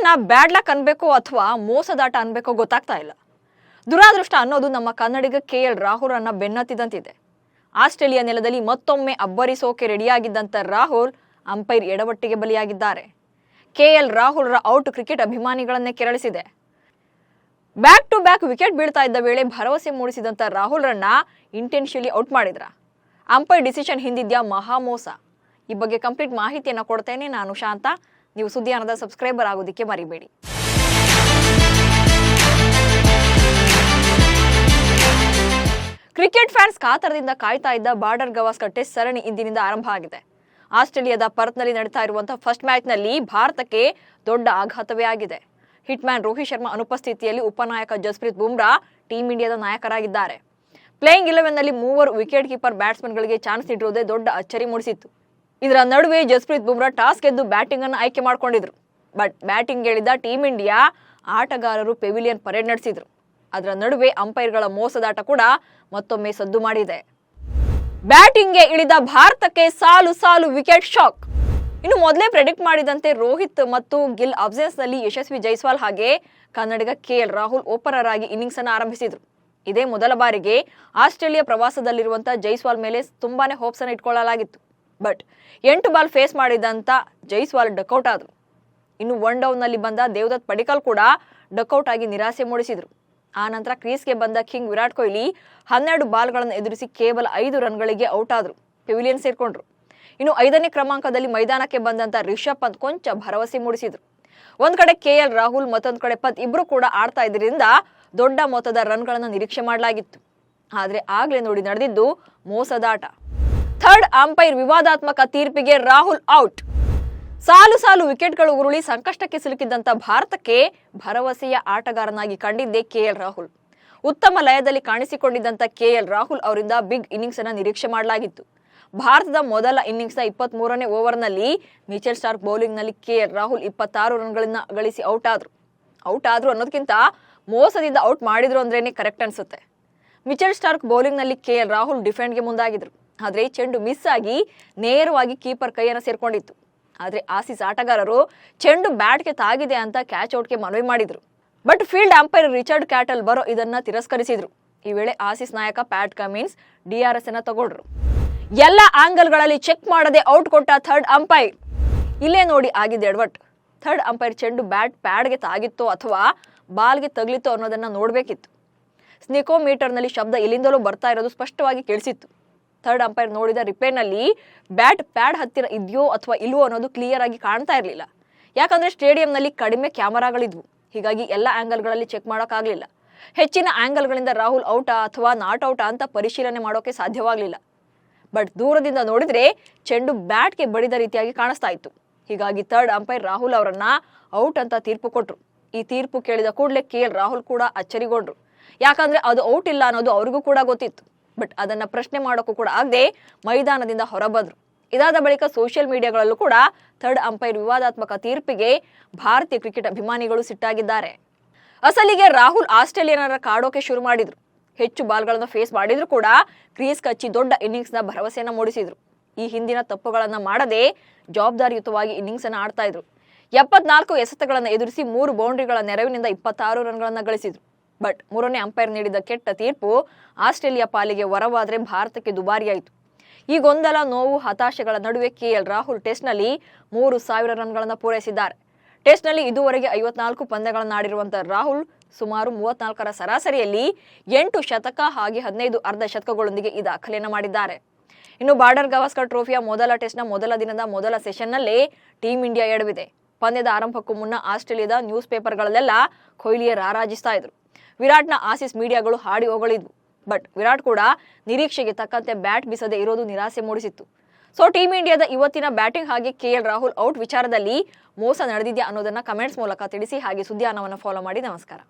ಇದನ್ನ bad luck ಅನ್ಬೇಕು ಅಥವಾ ಮೋಸದಾಟ ಅನ್ಬೇಕೋ ಗೊತ್ತಾಗ್ತಾ ಇಲ್ಲ. ದುರಾದೃಷ್ಟ ಅನ್ನೋದು ನಮ್ಮ ಕನ್ನಡಿಗ KL ರಾಹುಲ್ ಅನ್ನ ಬೆನ್ನತ್ತಿದಂತಿದೆ. ಆಸ್ಟ್ರೇಲಿಯಾ ನೆಲದಲ್ಲಿ ಮತ್ತೊಮ್ಮೆ ಅಬ್ಬರಿಸೋಕೆ ರೆಡಿಯಾಗಿದ್ದಂತ ರಾಹುಲ್ ಅಂಪೈರ್ ಎಡವಟ್ಟಿಗೆ ಬಲಿಯಾಗಿದ್ದಾರೆ. KL ರಾಹುಲ್ ರ ಔಟ್ ಕ್ರಿಕೆಟ್ ಅಭಿಮಾನಿಗಳನ್ನೇ ಕೆರಳಿಸಿದೆ. ಬ್ಯಾಕ್ ಟು ಬ್ಯಾಕ್ ವಿಕೆಟ್ ಬೀಳ್ತಾ ಇದ್ದ ವೇಳೆ ಭರವಸೆ ಮೂಡಿಸಿದಂತ ರಾಹುಲ್ ರನ್ನ ಇಂಟೆನ್ಷಿಯಲಿ ಔಟ್ ಮಾಡಿದ್ರ. ಅಂಪೈರ್ ಡಿಸಿಷನ್ ಹಿಂದಿದ್ಯಾ ಮಹಾ ಮೋಸ. ಈ ಬಗ್ಗೆ ಕಂಪ್ಲೀಟ್ ಮಾಹಿತಿಯನ್ನು ಕೊಡ್ತೇನೆ. ನಾನು ಶಾಂತ. ನೀವು ಸುದ್ದಿಯಾನದ ಸಬ್ಸ್ಕ್ರೈಬರ್ ಆಗೋದಕ್ಕೆ ಮರಿಬೇಡಿ. ಕ್ರಿಕೆಟ್ ಫ್ಯಾನ್ಸ್ ಕಾತರದಿಂದ ಕಾಯ್ತಾ ಇದ್ದ ಬಾರ್ಡರ್ ಗವಾಸ್ಕರ್ ಟೆಸ್ಟ್ ಸರಣಿ ಇಂದಿನಿಂದ ಆರಂಭ ಆಗಿದೆ. ಆಸ್ಟ್ರೇಲಿಯಾದ ಪರ್ತ್ನಲ್ಲಿ ನಡೀತಾ ಇರುವಂತಹ ಫಸ್ಟ್ ಮ್ಯಾಚ್ನಲ್ಲಿ ಭಾರತಕ್ಕೆ ದೊಡ್ಡ ಆಘಾತವೇ ಆಗಿದೆ. ಹಿಟ್ ಮ್ಯಾನ್ ರೋಹಿತ್ ಶರ್ಮಾ ಅನುಪಸ್ಥಿತಿಯಲ್ಲಿ ಉಪನಾಯಕ ಜಸ್ಪ್ರೀತ್ ಬುಮ್ರಾ ಟೀಂ ಇಂಡಿಯಾದ ನಾಯಕರಾಗಿದ್ದಾರೆ. ಪ್ಲೇಯಿಂಗ್ 11 ನಲ್ಲಿ 3 ವಿಕೆಟ್ ಕೀಪರ್ ಬ್ಯಾಟ್ಸ್ಮನ್ಗಳಿಗೆ ಚಾನ್ಸ್ ನೀಡಿರುವುದೇ ದೊಡ್ಡ ಅಚ್ಚರಿ ಮೂಡಿಸಿತ್ತು. ಇದರ ನಡುವೆ ಜಸ್ಪ್ರೀತ್ ಬುಮ್ರಾ ಟಾಸ್ ಗೆದ್ದು ಬ್ಯಾಟಿಂಗ್ ಅನ್ನು ಆಯ್ಕೆ ಮಾಡಿಕೊಂಡಿದ್ರು. ಬಟ್ ಬ್ಯಾಟಿಂಗ್ ಗೆಳಿದ ಟೀಂ ಇಂಡಿಯಾ ಆಟಗಾರರು ಪೆವಿಲಿಯನ್ ಪರೇಡ್ ನಡೆಸಿದ್ರು. ಅದರ ನಡುವೆ ಅಂಪೈರ್ಗಳ ಮೋಸದಾಟ ಕೂಡ ಮತ್ತೊಮ್ಮೆ ಸದ್ದು ಮಾಡಿದೆ. ಬ್ಯಾಟಿಂಗ್ಗೆ ಇಳಿದ ಭಾರತಕ್ಕೆ ಸಾಲು ಸಾಲು ವಿಕೆಟ್ ಶಾಕ್. ಇನ್ನು ಮೊದಲೇ ಪ್ರೆಡಿಕ್ಟ್ ಮಾಡಿದಂತೆ ರೋಹಿತ್ ಮತ್ತು ಗಿಲ್ ಅಬ್ಸೆನ್ಸ್ ನಲ್ಲಿ ಯಶಸ್ವಿ ಜೈಸ್ವಾಲ್ ಹಾಗೆ ಕನ್ನಡಿಗ KL ರಾಹುಲ್ ಓಪನರ್ ಆಗಿ ಇನ್ನಿಂಗ್ಸ್ ಅನ್ನು ಆರಂಭಿಸಿದ್ರು. ಇದೇ ಮೊದಲ ಬಾರಿಗೆ ಆಸ್ಟ್ರೇಲಿಯಾ ಪ್ರವಾಸದಲ್ಲಿರುವಂತಹ ಜೈಸ್ವಾಲ್ ಮೇಲೆ ತುಂಬಾನೇ ಹೋಪ್ಸ್ ಅನ್ನು ಇಟ್ಕೊಳ್ಳಲಾಗಿತ್ತು. ಬಟ್ 8 ಬಾಲ್ ಫೇಸ್ ಮಾಡಿದಂತ ಜೈಸ್ವಾಲ್ ಡಕ್ಔಟ್ ಆದ್ರು. ಇನ್ನು 1 ಡೌನ್ ನಲ್ಲಿ ಬಂದ ದೇವದತ್ ಪಡಿಕ್ಕಲ್ ಕೂಡ ಡಕ್ಔಟ್ ಆಗಿ ನಿರಾಸೆ ಮೂಡಿಸಿದ್ರು. ಆ ನಂತರ ಕ್ರೀಸ್ಗೆ ಬಂದ ಕಿಂಗ್ ವಿರಾಟ್ ಕೊಹ್ಲಿ 12 ಬಾಲ್ಗಳನ್ನು ಎದುರಿಸಿ ಕೇವಲ 5 ರನ್ಗಳಿಗೆ ಔಟ್ ಆದ್ರು. ಪೆವಿಲಿಯನ್ ಸೇರ್ಕೊಂಡ್ರು. ಇನ್ನು 5ನೇ ಕ್ರಮಾಂಕದಲ್ಲಿ ಮೈದಾನಕ್ಕೆ ಬಂದಂತ ರಿಷಬ್ ಪಂತ್ ಕೊಂಚ ಭರವಸೆ ಮೂಡಿಸಿದ್ರು. ಒಂದ್ ಕಡೆ KL ರಾಹುಲ್ ಮತ್ತೊಂದ್ ಕಡೆ ಪಂತ್ ಇಬ್ರು ಕೂಡ ಆಡ್ತಾ ಇದ್ರಿಂದ ದೊಡ್ಡ ಮೊತ್ತದ ರನ್ಗಳನ್ನು ನಿರೀಕ್ಷೆ ಮಾಡಲಾಗಿತ್ತು. ಆದ್ರೆ ಆಗ್ಲೇ ನೋಡಿ ನಡೆದಿದ್ದು ಮೋಸದಾಟ. ಥರ್ಡ್ ಅಂಪೈರ್ ವಿವಾದಾತ್ಮಕ ತೀರ್ಪಿಗೆ ರಾಹುಲ್ ಔಟ್. ಸಾಲು ಸಾಲು ವಿಕೆಟ್ಗಳು ಉರುಳಿ ಸಂಕಷ್ಟಕ್ಕೆ ಸಿಲುಕಿದ್ದಂತ ಭಾರತಕ್ಕೆ ಭರವಸೆಯ ಆಟಗಾರನಾಗಿ ಕಂಡಿದ್ದೇ KL ರಾಹುಲ್. ಉತ್ತಮ ಲಯದಲ್ಲಿ ಕಾಣಿಸಿಕೊಂಡಿದ್ದಂತ KL ರಾಹುಲ್ ಅವರಿಂದ ಬಿಗ್ ಇನ್ನಿಂಗ್ಸ್ ಅನ್ನ ನಿರೀಕ್ಷೆ ಮಾಡಲಾಗಿತ್ತು. ಭಾರತದ ಮೊದಲ ಇನ್ನಿಂಗ್ಸ್ ನ 23ನೇ ಓವರ್ನಲ್ಲಿ ಮಿಚೆಲ್ ಸ್ಟಾರ್ಕ್ ಬೌಲಿಂಗ್ ನಲ್ಲಿ KL ರಾಹುಲ್ 26 ರನ್ಗಳನ್ನ ಗಳಿಸಿ ಔಟ್ ಆದ್ರು ಅನ್ನೋದಕ್ಕಿಂತ ಮೋಸದಿಂದ ಔಟ್ ಮಾಡಿದ್ರು ಅಂದ್ರೇನೆ ಕರೆಕ್ಟ್ ಅನ್ಸುತ್ತೆ. ಮಿಚೆಲ್ ಸ್ಟಾರ್ಕ್ ಬೌಲಿಂಗ್ ನಲ್ಲಿ KL ರಾಹುಲ್ ಡಿಫೆಂಡ್ಗೆ ಮುಂದಾಗಿದ್ರು. ಆದ್ರೆ ಚೆಂಡು ಮಿಸ್ ಆಗಿ ನೇರವಾಗಿ ಕೀಪರ್ ಕೈಯನ್ನ ಸೇರ್ಕೊಂಡಿತ್ತು. ಆದ್ರೆ ಆಸೀಸ್ ಆಟಗಾರರು ಚೆಂಡು ಬ್ಯಾಟ್ಗೆ ತಾಗಿದೆ ಅಂತ ಕ್ಯಾಚ್ ಔಟ್ಗೆ ಮನವಿ ಮಾಡಿದ್ರು. But field umpire Richard Kettleborough ಇದನ್ನ ತಿರಸ್ಕರಿಸಿದ್ರು. ಈ ವೇಳೆ ಆಸೀಸ್ ನಾಯಕ ಪ್ಯಾಟ್ ಕಮಿನ್ಸ್ DRS ಅನ್ನ ತಗೊಂಡ್ರು. ಎಲ್ಲ ಆಂಗಲ್ಗಳಲ್ಲಿ ಚೆಕ್ ಮಾಡದೆ ಔಟ್ ಕೊಟ್ಟ ಥರ್ಡ್ ಅಂಪೈರ್. ಇಲ್ಲೇ ನೋಡಿ ಆಗಿದ್ದ ಎಡವಟ್. ಥರ್ಡ್ ಅಂಪೈರ್ ಚೆಂಡು ಬ್ಯಾಟ್ ಪ್ಯಾಡ್ಗೆ ತಾಗಿತ್ತೋ ಅಥವಾ ಬಾಲ್ಗೆ ತಗ್ಲಿತ್ತೋ ಅನ್ನೋದನ್ನ ನೋಡ್ಬೇಕಿತ್ತು. ಸ್ನಿಕೋಮೀಟರ್ ನಲ್ಲಿ ಶಬ್ದ ಎಲ್ಲಿಂದಲೂ ಬರ್ತಾ ಇರೋದು ಸ್ಪಷ್ಟವಾಗಿ ಕೇಳಿಸಿತ್ತು. ಥರ್ಡ್ ಅಂಪೈರ್ ನೋಡಿದ ರಿಪ್ಲೇನಲ್ಲಿ ಬ್ಯಾಟ್ ಪ್ಯಾಡ್ ಹತ್ತಿರ ಇದೆಯೋ ಅಥವಾ ಇಲ್ವೋ ಅನ್ನೋದು ಕ್ಲಿಯರ್ ಆಗಿ ಕಾಣ್ತಾ ಇರಲಿಲ್ಲ. ಯಾಕಂದ್ರೆ ಸ್ಟೇಡಿಯಂನಲ್ಲಿ ಕಡಿಮೆ ಕ್ಯಾಮರಾಗಳಿದ್ವು. ಹೀಗಾಗಿ ಎಲ್ಲ ಆಂಗಲ್ಗಳಲ್ಲಿ ಚೆಕ್ ಮಾಡೋಕ್ಕಾಗಲಿಲ್ಲ. ಹೆಚ್ಚಿನ ಆಂಗಲ್ಗಳಿಂದ ರಾಹುಲ್ ಔಟಾ ಅಥವಾ ನಾಟ್ ಔಟಾ ಅಂತ ಪರಿಶೀಲನೆ ಮಾಡೋಕೆ ಸಾಧ್ಯವಾಗಲಿಲ್ಲ. ಬಟ್ ದೂರದಿಂದ ನೋಡಿದ್ರೆ ಚೆಂಡು ಬ್ಯಾಟ್ಗೆ ಬಡಿದ ರೀತಿಯಾಗಿ ಕಾಣಿಸ್ತಾ ಇತ್ತು. ಹೀಗಾಗಿ ಥರ್ಡ್ ಅಂಪೈರ್ ರಾಹುಲ್ ಅವರನ್ನ ಔಟ್ ಅಂತ ತೀರ್ಪು ಕೊಟ್ರು. ಈ ತೀರ್ಪು ಕೇಳಿದ ಕೂಡಲೇ KL ರಾಹುಲ್ ಕೂಡ ಅಚ್ಚರಿಗೊಂಡ್ರು. ಯಾಕಂದ್ರೆ ಅದು ಔಟ್ ಇಲ್ಲ ಅನ್ನೋದು ಅವ್ರಿಗೂ ಕೂಡ ಗೊತ್ತಿತ್ತು. ಬಟ್ ಅದನ್ನ ಪ್ರಶ್ನೆ ಮಾಡೋಕ್ಕೂ ಕೂಡ ಆಗದೆ ಮೈದಾನದಿಂದ ಹೊರಬಂದ್ರು. ಇದಾದ ಬಳಿಕ ಸೋಷಿಯಲ್ ಮೀಡಿಯಾಗಳಲ್ಲೂ ಕೂಡ ಥರ್ಡ್ ಅಂಪೈರ್ ವಿವಾದಾತ್ಮಕ ತೀರ್ಪಿಗೆ ಭಾರತೀಯ ಕ್ರಿಕೆಟ್ ಅಭಿಮಾನಿಗಳು ಸಿಟ್ಟಾಗಿದ್ದಾರೆ. ಅಸಲಿಗೆ ರಾಹುಲ್ ಆಸ್ಟ್ರೇಲಿಯನ್ನರ ಕಾಡೋಕೆ ಶುರು ಮಾಡಿದ್ರು. ಹೆಚ್ಚು ಬಾಲ್ಗಳನ್ನು ಫೇಸ್ ಮಾಡಿದ್ರು ಕೂಡ ಕ್ರೀಸ್ ಕಚ್ಚಿ ದೊಡ್ಡ ಇನ್ನಿಂಗ್ಸ್ ನ ಭರವಸೆಯನ್ನ ಮೂಡಿಸಿದ್ರು. ಈ ಹಿಂದಿನ ತಪ್ಪುಗಳನ್ನ ಮಾಡದೆ ಜವಾಬ್ದಾರಿಯುತವಾಗಿ ಇನ್ನಿಂಗ್ಸ್ ಅನ್ನ ಆಡ್ತಾ ಇದ್ರು. 74 ಎಸೆತಗಳನ್ನು ಎದುರಿಸಿ 3 ಬೌಂಡ್ರಿಗಳ ನೆರವಿನಿಂದ 26 ರನ್ಗಳನ್ನ ಗಳಿಸಿದ್ರು. ಬಟ್ 3ನೇ ಅಂಪೈರ್ ನೀಡಿದ ಕೆಟ್ಟ ತೀರ್ಪು ಆಸ್ಟ್ರೇಲಿಯಾ ಪಾಲಿಗೆ ವರವಾದ್ರೆ ಭಾರತಕ್ಕೆ ದುಬಾರಿಯಾಯಿತು. ಈ ಗೊಂದಲ, ನೋವು, ಹತಾಶೆಗಳ ನಡುವೆ KL ರಾಹುಲ್ ಟೆಸ್ಟ್ ನಲ್ಲಿ 3000 ರನ್ಗಳನ್ನ ಪೂರೈಸಿದ್ದಾರೆ. ಟೆಸ್ಟ್ ನಲ್ಲಿ ಇದುವರೆಗೆ 54 ಪಂದ್ಯಗಳನ್ನು ಆಡಿರುವಂತಹ ರಾಹುಲ್ ಸುಮಾರು 34ರ ಸರಾಸರಿಯಲ್ಲಿ 8 ಶತಕ ಹಾಗೆ 15 ಅರ್ಧ ಶತಕಗಳೊಂದಿಗೆ ಈ ದಾಖಲೆಯನ್ನು ಮಾಡಿದ್ದಾರೆ. ಇನ್ನು ಬಾರ್ಡರ್ ಗವಾಸ್ಕರ್ ಟ್ರೋಫಿಯ ಮೊದಲ ಟೆಸ್ಟ್ನ ಮೊದಲ ದಿನದ ಮೊದಲ ಸೆಷನ್ನಲ್ಲೇ ಟೀಂ ಇಂಡಿಯಾ ಎಡವಿದೆ. ಪಂದ್ಯದ ಆರಂಭಕ್ಕೂ ಮುನ್ನ ಆಸ್ಟ್ರೇಲಿಯಾದ ನ್ಯೂಸ್ ಪೇಪರ್ಗಳಲ್ಲೆಲ್ಲ ಕೊಹ್ಲಿಯ ರಾರಾಜಿಸ್ತಾ ಇದ್ರು. ವಿರಾಟ್ನ ಆಸೀಸ್ ಮೀಡಿಯಾಗಳು ಹಾಡಿ ಹೊಗಳಿದ್ವು. ಬಟ್ ವಿರಾಟ್ ಕೂಡ ನಿರೀಕ್ಷೆಗೆ ತಕ್ಕಂತೆ ಬ್ಯಾಟ್ ಬೀಸದೆ ಇರೋದು ನಿರಾಸೆ ಮೂಡಿಸಿತ್ತು. ಸೊ ಟೀಂ ಇಂಡಿಯಾದ ಇವತ್ತಿನ ಬ್ಯಾಟಿಂಗ್ ಹಾಗೆ KL ರಾಹುಲ್ ಔಟ್ ವಿಚಾರದಲ್ಲಿ ಮೋಸ ನಡೆದಿದ್ಯಾ ಅನ್ನೋದನ್ನ ಕಮೆಂಟ್ಸ್ ಮೂಲಕ ತಿಳಿಸಿ. ಹಾಗೆ ಸುದ್ದಿಯಾನವನ್ನು ಫಾಲೋ ಮಾಡಿ. ನಮಸ್ಕಾರ.